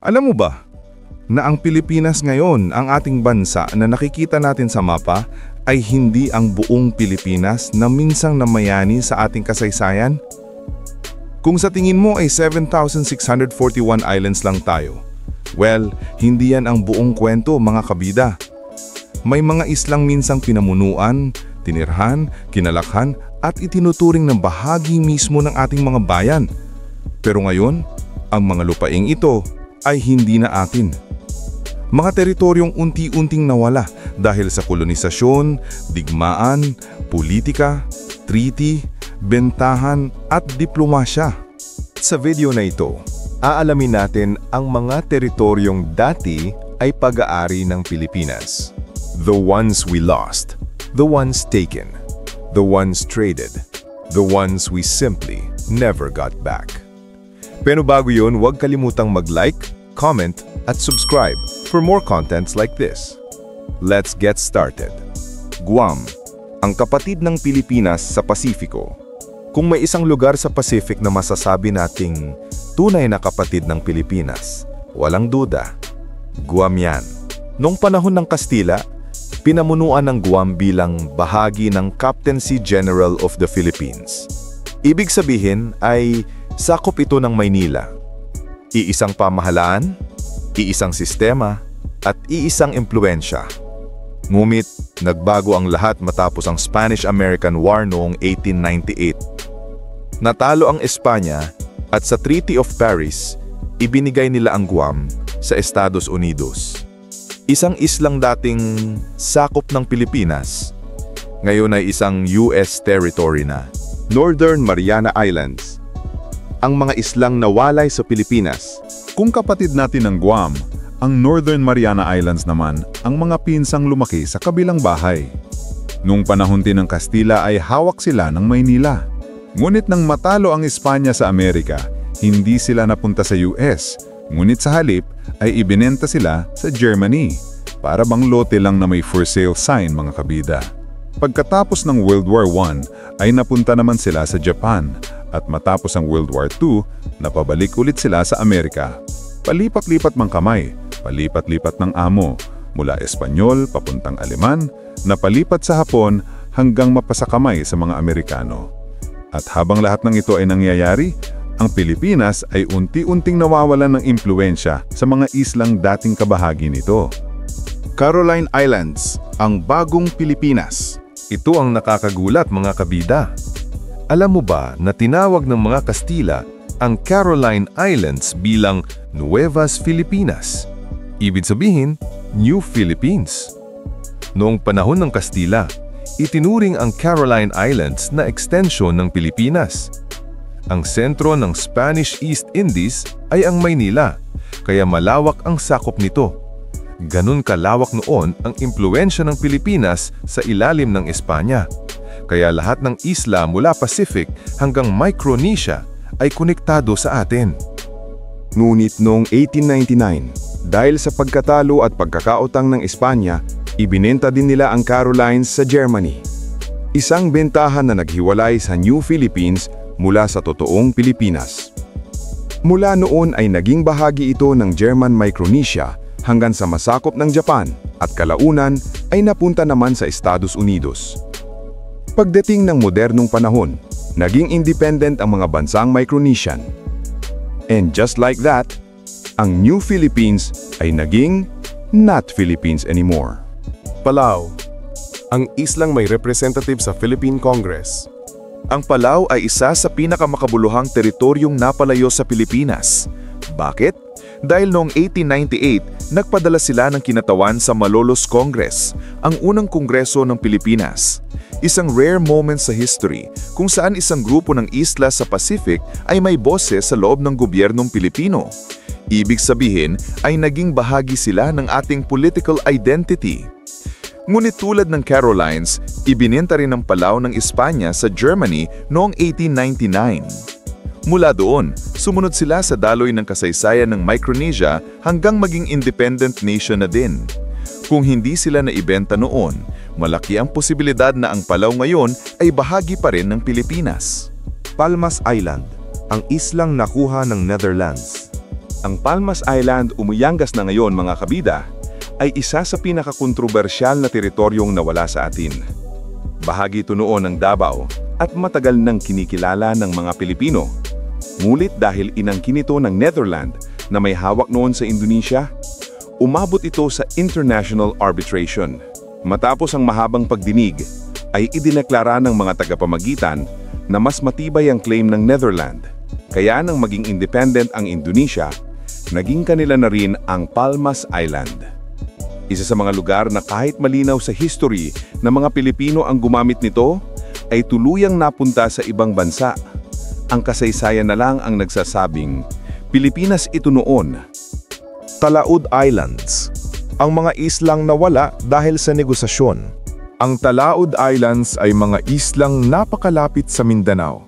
Alam mo ba na ang Pilipinas ngayon, ang ating bansa na nakikita natin sa mapa, ay hindi ang buong Pilipinas na minsang namayani sa ating kasaysayan? Kung sa tingin mo ay 7,641 islands lang tayo, well, hindi yan ang buong kwento mga kabida. May mga islang minsang pinamunuan, tinirhan, kinalakhan at itinuturing ng bahagi mismo ng ating mga bayan. Pero ngayon, ang mga lupaing ito ay hindi na atin. Mga teritoryong unti-unting nawala dahil sa kolonisasyon, digmaan, politika, treaty, bentahan at diplomasya. Sa video na ito, aalamin natin ang mga teritoryong dati ay pag-aari ng Pilipinas. The ones we lost, the ones taken, the ones traded, the ones we simply never got back. Pero bago yun, huwag kalimutang mag-like, comment, at subscribe for more contents like this. Let's get started. Guam, ang kapatid ng Pilipinas sa Pasifiko. Kung may isang lugar sa Pacific na masasabi nating tunay na kapatid ng Pilipinas, walang duda, Guam yan. Noong panahon ng Kastila, pinamunuan ng Guam bilang bahagi ng Captaincy General of the Philippines. Ibig sabihin ay sakop ito ng Maynila. Iisang pamahalaan, iisang sistema, at iisang impluensya. Ngunit, nagbago ang lahat matapos ang Spanish-American War noong 1898. Natalo ang Espanya at sa Treaty of Paris, ibinigay nila ang Guam sa Estados Unidos. Isang islang dating sakop ng Pilipinas, ngayon ay isang US territory na. Northern Mariana Islands, ang mga islang nawalay sa Pilipinas. Kung kapatid natin ng Guam, ang Northern Mariana Islands naman ang mga pinsang lumaki sa kabilang bahay. Noong panahon din ng Kastila ay hawak sila ng Maynila. Ngunit nang matalo ang Espanya sa Amerika, hindi sila napunta sa US, ngunit sa halip ay ibinenta sila sa Germany. Para bang lote lang na may for sale sign mga kabida. Pagkatapos ng World War I ay napunta naman sila sa Japan at matapos ang World War II, napabalik ulit sila sa Amerika. Palipat-lipat mang kamay, palipat-lipat ng amo, mula Espanyol papuntang Aleman, napalipat sa Hapon hanggang mapasakamay sa mga Amerikano. At habang lahat ng ito ay nangyayari, ang Pilipinas ay unti-unting nawawalan ng impluensya sa mga islang dating kabahagi nito. Caroline Islands, ang bagong Pilipinas. Ito ang nakakagulat mga kabida. Alam mo ba na tinawag ng mga Kastila ang Caroline Islands bilang Nuevas Filipinas? Ibig sabihin, New Philippines. Noong panahon ng Kastila, itinuring ang Caroline Islands na extension ng Pilipinas. Ang sentro ng Spanish East Indies ay ang Maynila, kaya malawak ang sakop nito. Ganun kalawak noon ang impluensya ng Pilipinas sa ilalim ng Espanya. Kaya lahat ng isla mula Pacific hanggang Micronesia ay konektado sa atin. Ngunit noong 1899, dahil sa pagkatalo at pagkakautang ng Espanya, ibinenta din nila ang Carolines sa Germany. Isang bentahan na naghiwalay sa New Philippines mula sa totoong Pilipinas. Mula noon ay naging bahagi ito ng German Micronesia hanggang sa masakop ng Japan at kalaunan ay napunta naman sa Estados Unidos. Pagdating ng modernong panahon, naging independent ang mga bansang Micronesian. And just like that, ang New Philippines ay naging not Philippines anymore. Palau, ang islang may representative sa Philippine Congress. Ang Palau ay isa sa pinakamakabuluhang teritoryong napalayo sa Pilipinas. Bakit? Dahil noong 1898, nagpadala sila ng kinatawan sa Malolos Congress, ang unang kongreso ng Pilipinas. Isang rare moment sa history kung saan isang grupo ng isla sa Pacific ay may boses sa loob ng gobyernong Pilipino. Ibig sabihin ay naging bahagi sila ng ating political identity. Ngunit tulad ng Carolines, ibinenta rin ng Palau ng Espanya sa Germany noong 1899. Mula doon, sumunod sila sa daloy ng kasaysayan ng Micronesia hanggang maging independent nation na din. Kung hindi sila naibenta noon, malaki ang posibilidad na ang Palau ngayon ay bahagi pa rin ng Pilipinas. Palmas Island, ang islang nakuha ng Netherlands. Ang Palmas Island, Umuyangas na ngayon mga kabida, ay isa sa pinakakontrobersyal na teritoryong nawala sa atin. Bahagi ito noon ng Davao at matagal nang kinikilala ng mga Pilipino. Ngunit dahil inangkin ito ng Netherlands na may hawak noon sa Indonesia, umabot ito sa international arbitration. Matapos ang mahabang pagdinig, ay idineklara ng mga tagapamagitan na mas matibay ang claim ng Netherlands. Kaya nang maging independent ang Indonesia, naging kanila na rin ang Palmas Island. Isa sa mga lugar na kahit malinaw sa history na mga Pilipino ang gumamit nito, ay tuluyang napunta sa ibang bansa. Ang kasaysayan na lang ang nagsasabing, Pilipinas ito noon. Talaud Islands, ang mga islang nawala dahil sa negosasyon. Ang Talaud Islands ay mga islang napakalapit sa Mindanao.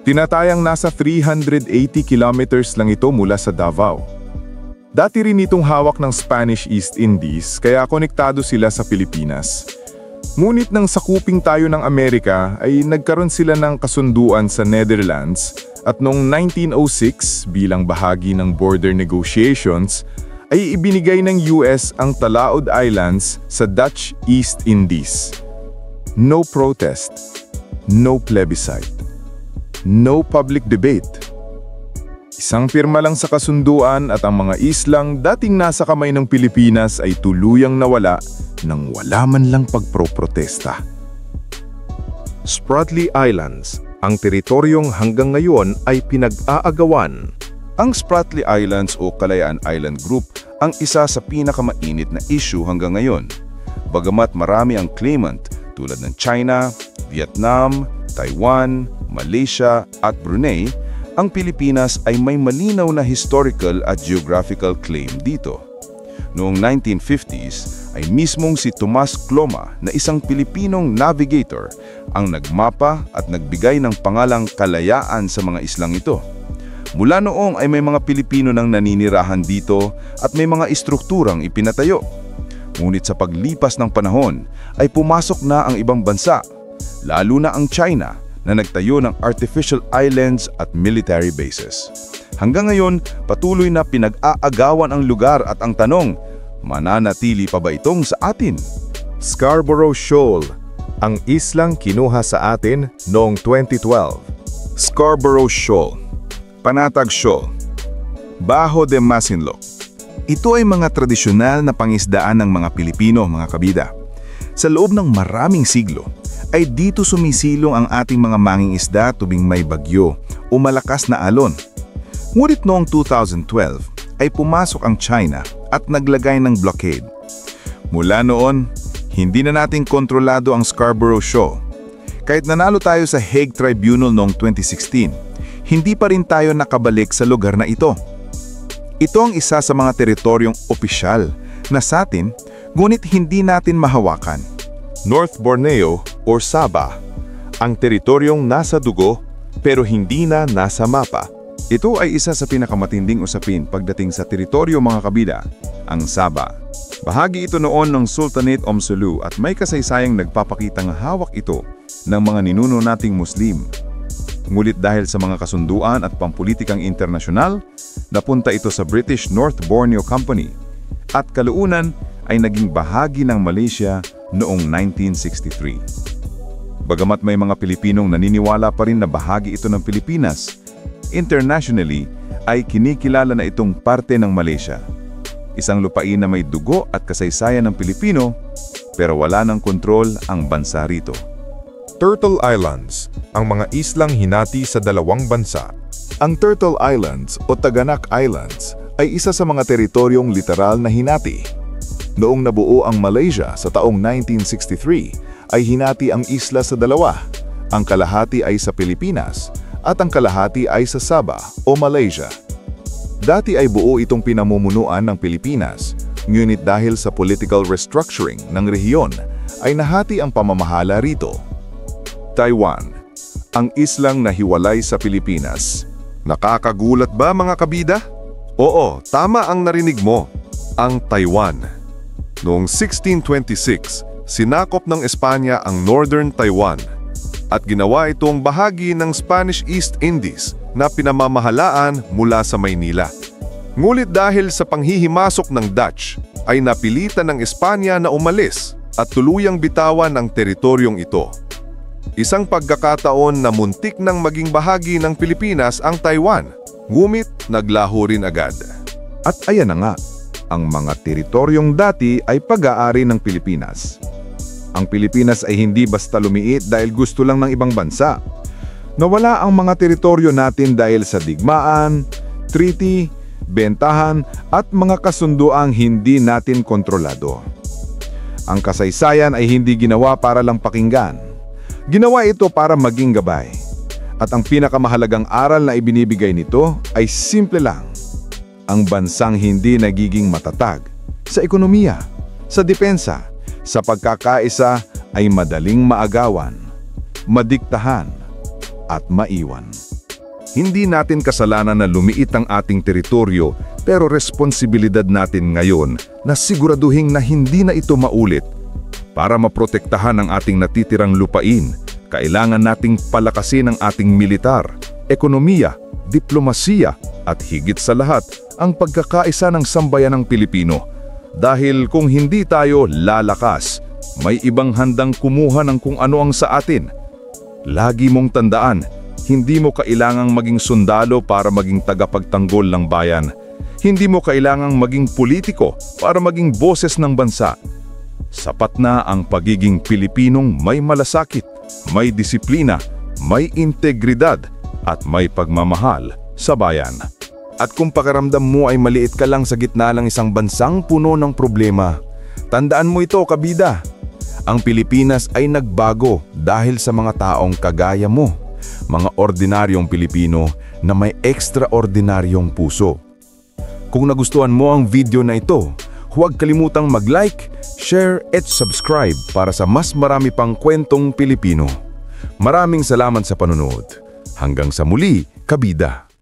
Tinatayang nasa 380 kilometers lang ito mula sa Davao. Dati rin itong hawak ng Spanish East Indies kaya konektado sila sa Pilipinas. Ngunit nang sakuping tayo ng Amerika ay nagkaroon sila ng kasunduan sa Netherlands at noong 1906 bilang bahagi ng border negotiations ay ibinigay ng US ang Talaud Islands sa Dutch East Indies. No protest, no plebiscite, no public debate. Isang pirma lang sa kasunduan at ang mga islang dating nasa kamay ng Pilipinas ay tuluyang nawala nang wala man lang pagproprotesta. Spratly Islands, ang teritoryong hanggang ngayon ay pinag-aagawan. Ang Spratly Islands o Kalayaan Island Group ang isa sa pinakamainit na issue hanggang ngayon. Bagamat marami ang claimant tulad ng China, Vietnam, Taiwan, Malaysia at Brunei, ang Pilipinas ay may malinaw na historical at geographical claim dito. Noong 1950s ay mismong si Tomas Cloma na isang Pilipinong navigator ang nagmapa at nagbigay ng pangalang Kalayaan sa mga islang ito. Mula noong ay may mga Pilipino nang naninirahan dito at may mga istrukturang ipinatayo. Ngunit sa paglipas ng panahon ay pumasok na ang ibang bansa, lalo na ang China na nagtayo ng artificial islands at military bases. Hanggang ngayon, patuloy na pinag-aagawan ang lugar at ang tanong, mananatili pa ba itong sa atin? Scarborough Shoal, ang islang kinuha sa atin noong 2012. Scarborough Shoal, Panatag Shoal, Bajo de Masinloc. Ito ay mga tradisyonal na pangisdaan ng mga Pilipino, mga kabida. Sa loob ng maraming siglo, ay dito sumisilong ang ating mga mangingisda tuwing may bagyo o malakas na alon. Ngunit noong 2012 ay pumasok ang China at naglagay ng blockade. Mula noon, hindi na natin kontrolado ang Scarborough Shoal. Kahit nanalo tayo sa Hague Tribunal noong 2016, hindi pa rin tayo nakabalik sa lugar na ito. Ito ang isa sa mga teritoryong opisyal na sa atin, ngunit hindi natin mahawakan. North Borneo or Sabah, ang teritoryong nasa dugo pero hindi na nasa mapa. Ito ay isa sa pinakamatinding usapin pagdating sa teritoryo, mga kabida, ang Sabah. Bahagi ito noon ng Sultanate Omsulu at may kasaysayang nagpapakitang hawak ito ng mga ninuno nating Muslim. Ngunit dahil sa mga kasunduan at pampulitikang internasyonal, napunta ito sa British North Borneo Company at kalaunan ay naging bahagi ng Malaysia noong 1963. Bagamat may mga Pilipinong naniniwala pa rin na bahagi ito ng Pilipinas, internationally ay kinikilala na itong parte ng Malaysia. Isang lupain na may dugo at kasaysayan ng Pilipino, pero wala ng kontrol ang bansa rito. Turtle Islands, ang mga islang hinati sa dalawang bansa. Ang Turtle Islands o Taganak Islands ay isa sa mga teritoryong literal na hinati. Noong nabuo ang Malaysia sa taong 1963, ay hinati ang isla sa dalawa. Ang kalahati ay sa Pilipinas at ang kalahati ay sa Sabah o Malaysia. Dati ay buo itong pinamumunuan ng Pilipinas, ngunit dahil sa political restructuring ng rehiyon, ay nahati ang pamamahala rito. Taiwan, ang islang nahiwalay sa Pilipinas. Nakakagulat ba, mga kabida? Oo, tama ang narinig mo. Ang Taiwan. Noong 1626, sinakop ng Espanya ang Northern Taiwan. at ginawa itong bahagi ng Spanish East Indies na pinamamahalaan mula sa Maynila. Ngulit dahil sa panghihimasok ng Dutch, ay napilitan ng Espanya na umalis at tuluyang bitawan ang teritoryong ito. Isang pagkakataon na muntik nang maging bahagi ng Pilipinas ang Taiwan, ngumit naglaho rin agad. At ayan na nga, ang mga teritoryong dati ay pag-aari ng Pilipinas. Ang Pilipinas ay hindi basta lumiit dahil gusto lang ng ibang bansa. Nawala ang mga teritoryo natin dahil sa digmaan, treaty, bentahan at mga kasunduang hindi natin kontrolado. Ang kasaysayan ay hindi ginawa para lang pakinggan. Ginawa ito para maging gabay. At ang pinakamahalagang aral na ibinibigay nito ay simple lang. Ang bansang hindi nagiging matatag sa ekonomiya, sa depensa, sa pagkakaisa ay madaling maagawan, madiktahan at maiwan. Hindi natin kasalanan na lumiit ang ating teritoryo, pero responsibilidad natin ngayon na siguraduhin na hindi na ito maulit. Para maprotektahan ang ating natitirang lupain, kailangan nating palakasin ang ating militar, ekonomiya, diplomasiya at higit sa lahat ang pagkakaisa ng sambayanang Pilipino. Dahil kung hindi tayo lalakas, may ibang handang kumuha ng kung ano ang sa atin. Lagi mong tandaan, hindi mo kailangang maging sundalo para maging tagapagtanggol ng bayan. Hindi mo kailangang maging politiko para maging boses ng bansa. Sapat na ang pagiging Pilipinong may malasakit, may disiplina, may integridad at may pagmamahal sa bayan. At kung pakiramdam mo ay maliit ka lang sa gitna ng isang bansang puno ng problema, tandaan mo ito, kabida. Ang Pilipinas ay nagbago dahil sa mga taong kagaya mo, mga ordinaryong Pilipino na may ekstraordinaryong puso. Kung nagustuhan mo ang video na ito, huwag kalimutang mag-like, share at subscribe para sa mas marami pang kwentong Pilipino. Maraming salamat sa panonood. Hanggang sa muli, kabida!